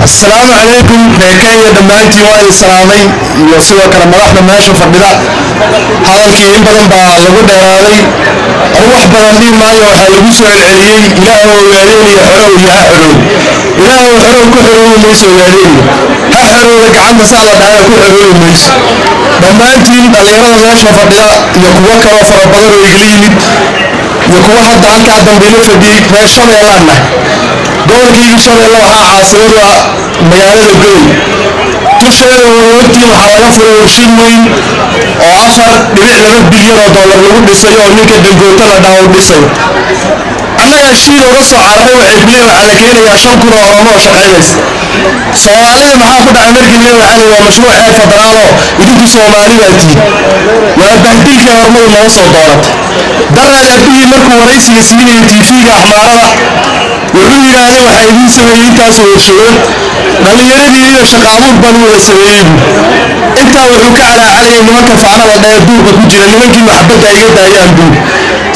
السلام عليكم ركية دمانتي وإن السلامي يسوع كرم الله ماشي فبلا هذا الكلام بدن بالغود هذا أروح بدن ما يوحى لبسوا العليي إله وعليني يحرو يا حرو إله وحرو كحرو ليس وعليني ها حرو لك عند سالة على كحرو ليس دمانتي دليرة ماشي فبلا يقوى كوافر بدر ويجليني يقوى حتى عنك عدم بلفدي ماشي يلانا gobolkii Shabeelle waxa caasimad waa magaalada Gool tusheeyo waqti waxa laga furay warshad weyn oo 4.2 bilyan oo dollar lagu dhisay oo ninka Dangote la dhaw dhisay annaga shii uga soo cararay waxay biyo ala keenaya 5 kun oo Oromo shaqeynaysa Soomaaliya maxaa ku dhacay markii la waxay waa mashruuc heer federaal oo idinku Soomaaliyeed waa bahdilka Oromo loo soo dooratay daraadii markuu waraysiga siinay TV-ga Axmaarada wuxuu yiraahday waxa idin sameeyay intaas oo warshadood dhalinyarada iyo shaqaabuur baan wada sameeyay inta wuxuu ka calaacalay nimanka faanada dheer duurka ku jira nimankii maxbadda iga daayaan duur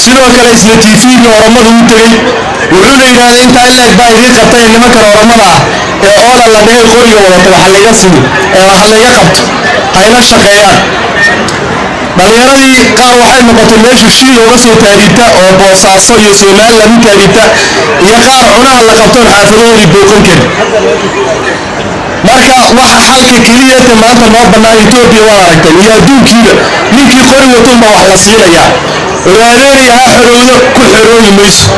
sidoo kale isla TV-ga Oromada u tagay wuxuu yiraahday inta ilaa baa idin qabtay nimanka Oromada ee oo la dheer qoriga wada waxa laga sii waxa laga qabto hayla shaqeeyaan dhalinyaradi qaar waxay noqotay meesha shii uga soo taagita oo boosaaso iyo Soomaaliya lagu taagita iyo qaar cunaha la qabto xaafadooda booqan kari marka waxa xalka kaliya ee maanta loo banaan Itoobiya waa aragtay iyo adduunkiiba ninkii qori wato ma wax la siinaya walaaleeyahay xorooyo ku xorooyi mayso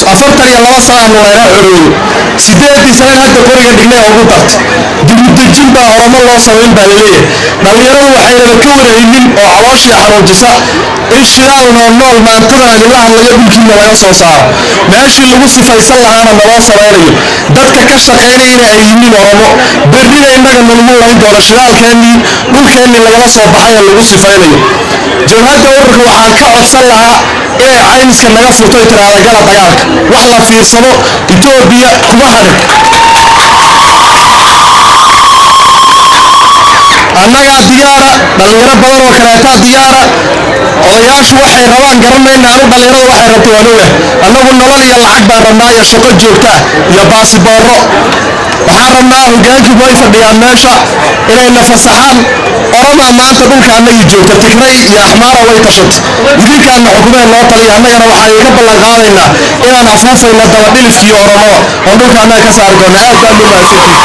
42 sano walaalaha xorooyo 8 sano hadda qoriga dhigay ugu dartay dibudajin baa Oromo loo sameyn baa leeyahay dhalinyaradu waxay ka waraynin oo calooshii xaruujisa in shidaal nool maantada ilaah laga dhulkiina laga soo saaro meeshii lagu sifaysan lahaana loo sameeyo dadka ka shaqeynayna ay yihiin Oromo berrina inaga nolmo lahayn doono shidaalkeeni dhulkeeni laga soo baxay lagu sifaynayo jawhada ururka waxaan ka codsan lahaa inay caymiska naga furto tiraada gala dagaalka wax la fiirsado Itoobiya kuma harin annaga diyaara dhalinyaro badan oo kaleeta diyaara odayaashu waxay rabaan garanayna anu dhalinyarada waxay rabto wanuga annagu nolol iyo lacag baan rabnaa iyo shaqo joogta iyo baasibooro waxaan rabnaa hoggaanka way fadhiyaan meesha inay nafasaxaan Oroma maanta dhulka annaga joogta Tigray iyo Axmaara way tashatay idinkaana xukuumada noo taliya annagana waxaan iga ballan qaadaynaa inaan afuufayno daba dhilifkii Oromo oo dhulka annaga ka saari doono aad baan u mahadsantahay